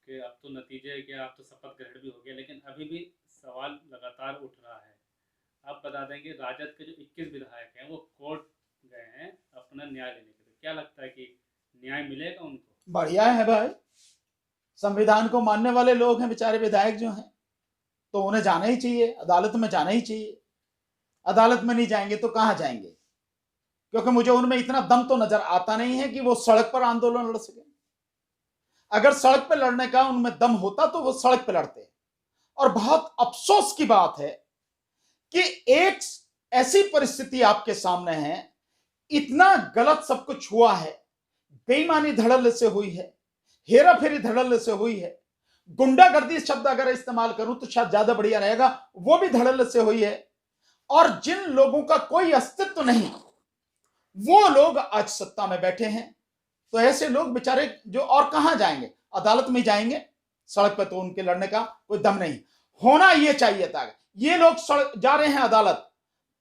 कि अब तो नतीजे क्या, अब तो शपथ ग्रहण भी हो गया, लेकिन अभी भी सवाल लगातार उठ रहा है। आप बता दें कि राजद के जो 21 विधायक हैं वो कोर्ट गए हैं अपना न्याय लेने के लिए। क्या लगता है कि न्याय मिलेगा उनको? बढ़िया है भाई, संविधान को मानने वाले लोग हैं बेचारे विधायक जो हैं, तो उन्हें जाना ही चाहिए, अदालत में जाना ही चाहिए। अदालत में नहीं जाएंगे तो कहां जाएंगे? क्योंकि मुझे उनमें इतना दम तो नजर आता नहीं है कि वो सड़क पर आंदोलन लड़ सके। अगर सड़क पर लड़ने का उनमें दम होता तो वो सड़क पर लड़ते। और बहुत अफसोस की बात है कि एक ऐसी परिस्थिति आपके सामने है, इतना गलत सब कुछ हुआ है, बेईमानी धड़ल्ले से हुई है, हेरा फेरी धड़ल्ले से हुई है, गुंडागर्दी शब्द अगर इस्तेमाल करूं तो शायद ज्यादा बढ़िया रहेगा, वो भी धड़ल्ले से हुई है। और जिन लोगों का कोई अस्तित्व नहीं, वो लोग आज सत्ता में बैठे हैं। तो ऐसे लोग बेचारे जो और कहां जाएंगे? अदालत में जाएंगे? सड़क पर तो उनके लड़ने का कोई दम नहीं। होना यह चाहिए था, ये लोग सड़क जा रहे हैं अदालत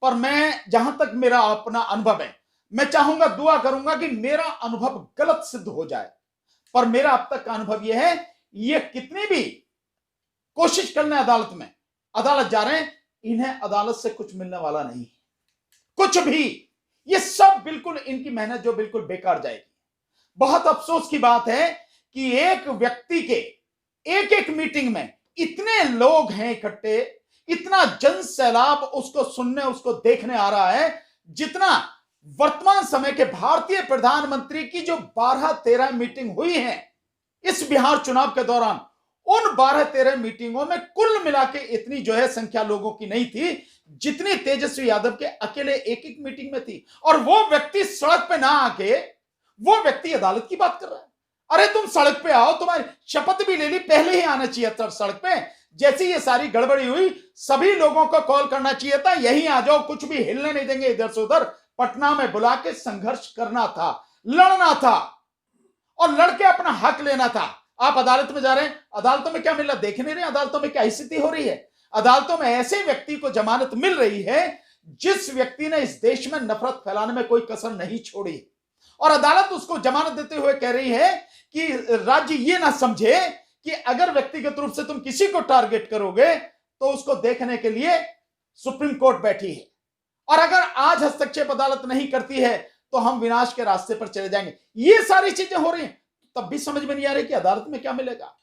पर। मैं जहां तक मेरा अपना अनुभव है, मैं चाहूंगा, दुआ करूंगा कि मेरा अनुभव गलत सिद्ध हो जाए। पर मेरा अब तक का अनुभव यह है, ये कितनी भी कोशिश कर लें अदालत में, अदालत जा रहे हैं, इन्हें अदालत से कुछ मिलने वाला नहीं, कुछ भी। ये सब बिल्कुल इनकी मेहनत जो बिल्कुल बेकार जाएगी। बहुत अफसोस की बात है कि एक व्यक्ति के एक एक मीटिंग में इतने लोग हैं इकट्ठे, इतना जन सैलाब उसको सुनने उसको देखने आ रहा है, जितना वर्तमान समय के भारतीय प्रधानमंत्री की जो 12-13 मीटिंग हुई है इस बिहार चुनाव के दौरान, उन 12-13 मीटिंगों में कुल मिला के इतनी जो है संख्या लोगों की नहीं थी जितनी तेजस्वी यादव के अकेले एक एक मीटिंग में थी। और वो व्यक्ति सड़क पे ना आके, वो व्यक्ति अदालत की बात कर रहा है। अरे तुम सड़क पे आओ, तुम्हारी शपथ भी ले ली, पहले ही आना चाहिए था सड़क पे। जैसी ये सारी गड़बड़ी हुई, सभी लोगों को कॉल करना चाहिए था, यहीं आ जाओ, कुछ भी हिलने नहीं देंगे इधर से उधर। पटना में बुला के संघर्ष करना था, लड़ना था और लड़के अपना हक लेना था। आप अदालत में जा रहे हैं, अदालतों में क्या मिल रहा देख नहीं रहे? अदालतों में क्या स्थिति हो रही है? अदालतों में ऐसे व्यक्ति को जमानत मिल रही है जिस व्यक्ति ने इस देश में नफरत फैलाने में कोई कसर नहीं छोड़ी, और अदालत उसको जमानत देते हुए कह रही है कि राज्य ये ना समझे कि अगर व्यक्तिगत रूप से तुम किसी को टारगेट करोगे तो उसको देखने के लिए सुप्रीम कोर्ट बैठी है, और अगर आज हस्तक्षेप अदालत नहीं करती है तो हम विनाश के रास्ते पर चले जाएंगे। ये सारी चीजें हो रही हैं, तब भी समझ में नहीं आ रही कि अदालत में क्या मिलेगा।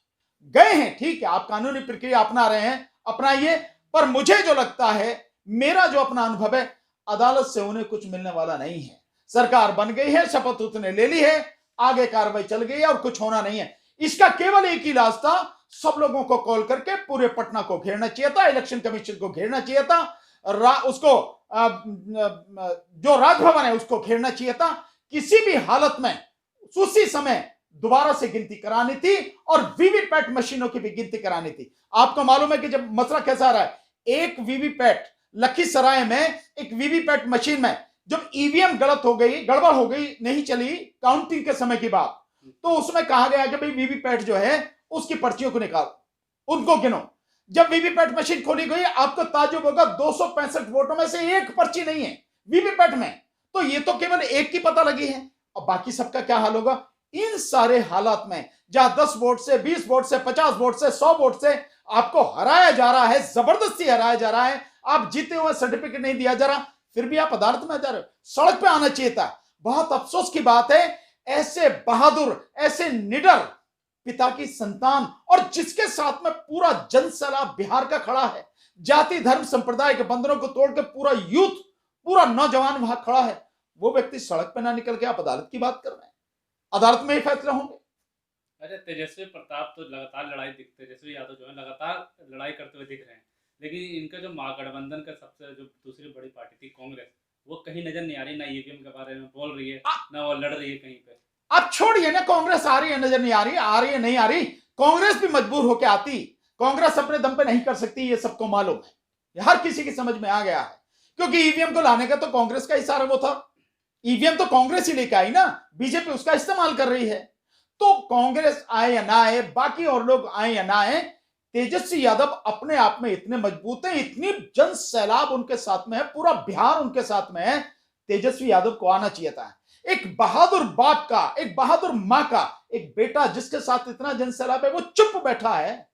गए हैं, ठीक है, आप कानूनी प्रक्रिया अपना रहे हैं, अपनाइए, पर मुझे जो लगता है, मेरा जो अपना अनुभव है, अदालत से उन्हें कुछ मिलने वाला नहीं है। सरकार बन गई है, शपथ उसने ले ली है, आगे कार्रवाई चल गई है और कुछ होना नहीं है। इसका केवल एक ही रास्ता, सब लोगों को कॉल करके पूरे पटना को घेरना चाहिए था, इलेक्शन कमीशन को घेरना चाहिए था, उसको जो राजभवन है उसको घेरना चाहिए था। किसी भी हालत में उसी समय दोबारा से गिनती करानी थी और वीवीपैट मशीनों की भी गिनती करानी थी। आपको मालूम है कि जब मसला कैसा रहा है, एक वीवीपैट लखीसराय में, एक वीवीपैट मशीन में जब ईवीएम गलत हो गई, गड़बड़ हो गई, नहीं चली काउंटिंग के समय की बात, तो उसमें कहा गया कि भाई वीवीपैट जो है उसकी पर्चियों को निकालो, उनको गिनो। जब वीवीपैट मशीन खोली गई, आपको ताज्जुब होगा 265 वोटों में से एक पर्ची नहीं है वीवीपैट में। तो ये तो केवल एक की पता लगी है, और बाकी सबका क्या हाल होगा? इन सारे हालात में जहां 10 वोट से, 20 वोट से, 50 वोट से, 100 वोट से आपको हराया जा रहा है, जबरदस्ती हराया जा रहा है, आप जीते हुए सर्टिफिकेट नहीं दिया जा रहा, फिर भी आप अदालत में जा रहे हो। सड़क पे आना चाहिए था। बहुत अफसोस की बात है, ऐसे बहादुर, ऐसे निडर पिता की संतान, और जिसके साथ में पूरा जनसैलाब बिहार का खड़ा है, जाति धर्म संप्रदाय के बंधनों को तोड़कर पूरा यूथ, पूरा नौजवान वहां खड़ा है, वो व्यक्ति सड़क पे ना निकल के आप अदालत की बात कर रहे हैं। अदालत में ही फैसला होंगे। अरे तेजस्वी प्रताप तो लगातार तेजस्वी यादव जो है लगातार लड़ाई करते हुए दिख रहे हैं, लेकिन इनका जो महागठबंधन का सबसे जो दूसरी बड़ी पार्टी थी कांग्रेस, वो कहीं नजर नहीं आ रही, ना ईवीएम के बारे में बोल रही है, ना वो लड़ रही है कहीं पे। अब छोड़िए ना, कांग्रेस आ रही है नजर नहीं आ रही, आ रही है नहीं आ रही, कांग्रेस भी मजबूर होकर आती। कांग्रेस अपने दम पे नहीं कर सकती, ये सबको मालूम है, ये हर किसी की समझ में आ गया है, क्योंकि ईवीएम को लाने का तो कांग्रेस का ही सारा वो था। ईवीएम तो कांग्रेस ही लेके आई ना, बीजेपी उसका इस्तेमाल कर रही है। तो कांग्रेस आए या ना आए, बाकी और लोग आए या ना आए, तेजस्वी यादव अपने आप में इतने मजबूत हैं, इतनी जन सैलाब उनके साथ में है, पूरा बिहार उनके साथ में है। तेजस्वी यादव को आना चाहिए था, एक बहादुर बाप का, एक बहादुर मां का एक बेटा जिसके साथ इतना जनसैलाब है, वो चुप बैठा है।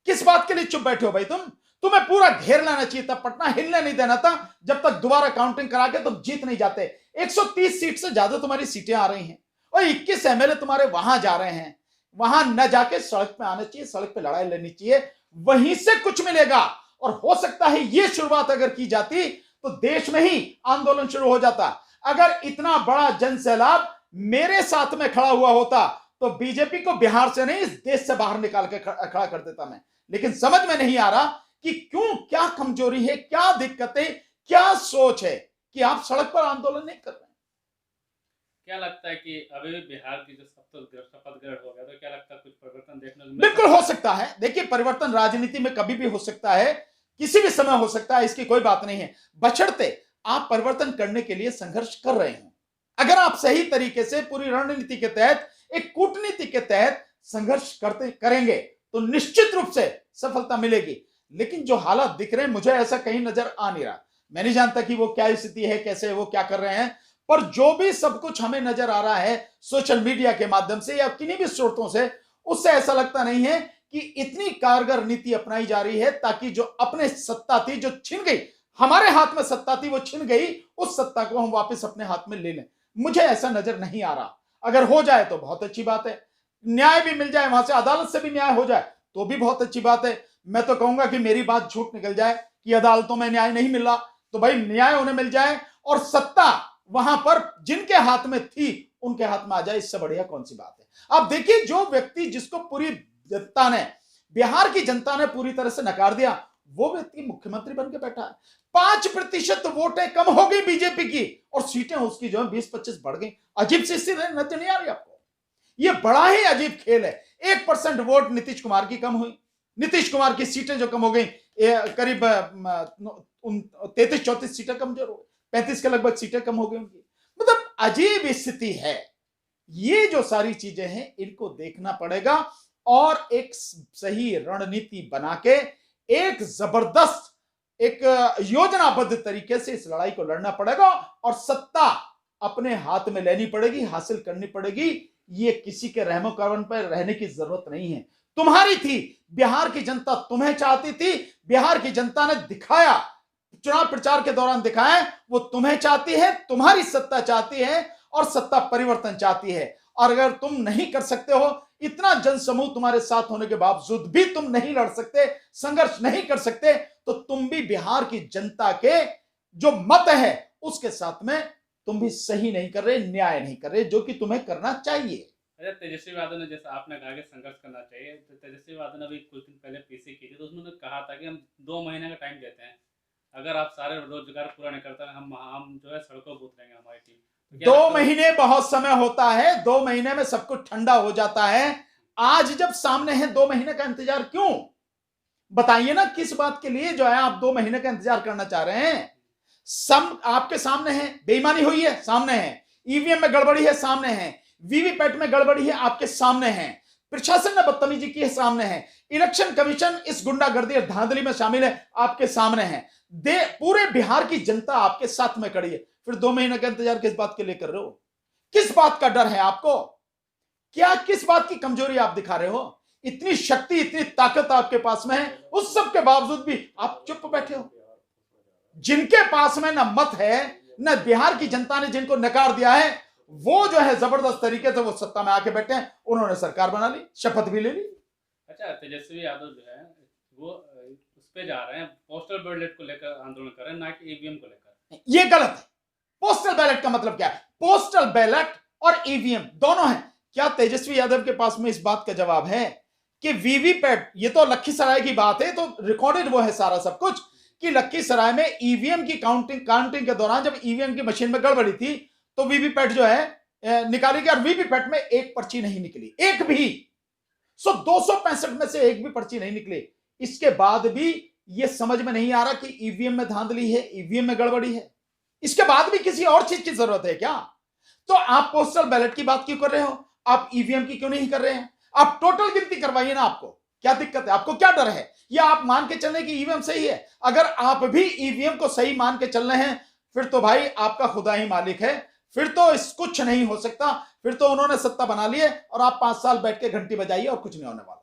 किस बात के लिए चुप बैठे हो भाई तुम? तुम्हें पूरा घेर लेना चाहिए था, पटना हिलने नहीं देना था। जब तक दोबारा काउंटिंग करा के तुम जीत नहीं जाते। 130 सीट से ज्यादा तुम्हारी सीटें आ रही हैं और 21 एमएलए तुम्हारे वहां जा रहे हैं। वहां न जाके सड़क पे आना चाहिए, सड़क पे लड़ाई लड़नी चाहिए, वहीं से कुछ मिलेगा। और हो सकता है ये शुरुआत अगर की जाती तो देश में ही आंदोलन शुरू हो जाता। अगर इतना बड़ा जनसैलाब मेरे साथ में खड़ा हुआ होता तो बीजेपी को बिहार से नहीं, इस देश से बाहर निकाल के खड़ा कर देता मैं। लेकिन समझ में नहीं आ रहा कि क्यों, क्या कमजोरी है, क्या दिक्कतें, क्या सोच है कि आप सड़क पर आंदोलन नहीं कर रहे हैं। क्या लगता है कि अभी भी बिहार की जो शपथ ग्रहण हो गया, तो क्या लगता है कुछ परिवर्तन देखने को मिल बिल्कुल सकता हो है? सकता है। देखिए, परिवर्तन राजनीति में कभी भी हो सकता है, किसी भी समय हो सकता है, इसकी कोई बात नहीं है, बशर्ते आप परिवर्तन करने के लिए संघर्ष कर रहे हो। अगर आप सही तरीके से पूरी रणनीति के तहत, एक कूटनीति के तहत संघर्ष करते करेंगे तो निश्चित रूप से सफलता मिलेगी। लेकिन जो हालात दिख रहे हैं, मुझे ऐसा कहीं नजर आ नहीं रहा। मैं नहीं जानता कि वो क्या स्थिति है, कैसे वो क्या कर रहे हैं, पर जो भी सब कुछ हमें नजर आ रहा है सोशल मीडिया के माध्यम से या किन्हीं भी स्रोतों से, उससे ऐसा लगता नहीं है कि इतनी कारगर नीति अपनाई जा रही है ताकि जो अपने सत्ता थी, जो छिन गई, हमारे हाथ में सत्ता थी वो छिन गई, उस सत्ता को हम वापस अपने हाथ में ले लें। मुझे ऐसा नजर नहीं आ रहा। अगर हो जाए तो बहुत अच्छी बात है, न्याय भी मिल जाए, वहां से अदालत से भी न्याय हो जाए तो भी बहुत अच्छी बात है। मैं तो कहूंगा कि मेरी बात झूठ निकल जाए कि अदालतों में न्याय नहीं मिल रहा, तो भाई न्याय उन्हें मिल जाए और सत्ता वहां पर जिनके हाथ में थी उनके हाथ में आ जाए, इससे बढ़िया कौन सी बात है। अब देखिए, जो व्यक्ति जिसको पूरी जनता ने, बिहार की जनता ने पूरी तरह से नकार दिया, वो व्यक्ति मुख्यमंत्री बन के बैठा है। 5% वोटें कम हो गई बीजेपी की और सीटें उसकी जो है 20-25 बढ़ गई। अजीब सी स्थिति नजर नहीं आ रही आपको? ये बड़ा ही अजीब खेल है। 1% वोट नीतीश कुमार की कम हुई, नीतीश कुमार की सीटें जो कम हो गई, करीब 33-34 सीटें कमजोर हो गई, 35 के लगभग सीटें कम हो गई उनकी। मतलब अजीब स्थिति है। ये जो सारी चीजें हैं इनको देखना पड़ेगा और एक सही रणनीति बना के एक जबरदस्त, एक योजनाबद्ध तरीके से इस लड़ाई को लड़ना पड़ेगा और सत्ता अपने हाथ में लेनी पड़ेगी, हासिल करनी पड़ेगी। ये किसी के रहमो करम पर रहने की जरूरत नहीं है। तुम्हारी थी, बिहार की जनता तुम्हें चाहती थी, बिहार की जनता ने दिखाया, चुनाव प्रचार के दौरान दिखाया, वो तुम्हें चाहती है, तुम्हारी सत्ता चाहती है और सत्ता परिवर्तन चाहती है। और अगर तुम नहीं कर सकते हो, इतना जनसमूह तुम्हारे साथ होने के बावजूद भी तुम नहीं लड़ सकते, संघर्ष नहीं कर सकते, तो तुम भी बिहार की जनता के जो मत है उसके साथ में तुम भी सही नहीं कर रहे, न्याय नहीं कर रहे, जो कि तुम्हें करना चाहिए। अच्छा, तेजस्वी यादव ने, जैसा आपने कहा कि संघर्ष करना चाहिए, तो तेजस्वी यादव ने अभी कुछ दिन पहले पीसी की थी, तो उसमें कहा था कि हम 2 महीने का टाइम देते हैं, अगर आप सारे रोजगार पूरा नहीं करते हम जो है सड़कों पर उतरेंगे हमारी टीम। तो क्या 2 लगता है? महीने बहुत समय होता है, 2 महीने में सब कुछ ठंडा हो जाता है। आज जब सामने है, 2 महीने का इंतजार क्यों? बताइए ना, किस बात के लिए जो है आप 2 महीने का इंतजार करना चाह रहे हैं? सब आपके सामने है, बेईमानी हुई है सामने है, ईवीएम में गड़बड़ी है सामने है, वीवीपैट में गड़बड़ी है आपके सामने है, प्रशासन ने बदतमीजी की है सामने है, इलेक्शन कमीशन इस गुंडागर्दी और धांधली में शामिल है आपके सामने है, पूरे बिहार की जनता आपके साथ में खड़ी है। फिर 2 महीने का इंतजार किस बात के लिए कर रहे हो? किस बात का डर है आपको? क्या, किस बात की कमजोरी आप दिखा रहे हो? इतनी शक्ति, इतनी ताकत आपके पास में है, उस सब के बावजूद भी आप चुप बैठे हो। जिनके पास में न मत है, न बिहार की जनता ने जिनको नकार दिया है, वो जो है जबरदस्त तरीके से वो सत्ता में आके बैठे हैं, उन्होंने सरकार बना ली, शपथ भी ले ली। अच्छा, तेजस्वी यादव जो है वो उस पे जा रहे हैं, पोस्टल बैलेट को लेकर आंदोलन कर रहे हैं, ना कि ईवीएम को लेकर। ये गलत है। पोस्टल बैलेट का मतलब क्या है? पोस्टल बैलेट और ईवीएम दोनों है। क्या तेजस्वी यादव के पास में इस बात का जवाब है कि वीवीपैट, ये तो लखीसराय की बात है, तो रिकॉर्डेड वो है सारा सब कुछ, कि लखीसराय में ईवीएम की काउंटिंग के दौरान जब ईवीएम की मशीन में गड़बड़ी थी तो वीवीपैट जो है निकाली गई और वीवीपैट में एक पर्ची नहीं निकली, एक भी। 265 में से एक भी पर्ची नहीं निकली। इसके बाद भी ये समझ में नहीं आ रहा कि ईवीएम में धांधली है, ईवीएम में गड़बड़ी है। इसके बाद भी किसी और चीज की जरूरत है क्या? तो आप पोस्टल बैलेट की बात क्यों कर रहे हो? आप ईवीएम की क्यों नहीं कर रहे हैं? आप टोटल गिनती करवाइए ना। आपको क्या दिक्कत है? आपको क्या डर है? या आप मान के चलने की ईवीएम सही है? अगर आप भी ईवीएम को सही मान के चल रहे हैं फिर तो भाई आपका खुदा ही मालिक है, फिर तो कुछ नहीं हो सकता, फिर तो उन्होंने सत्ता बना ली है और आप 5 साल बैठ के घंटी बजाइए और कुछ नहीं होने वाला।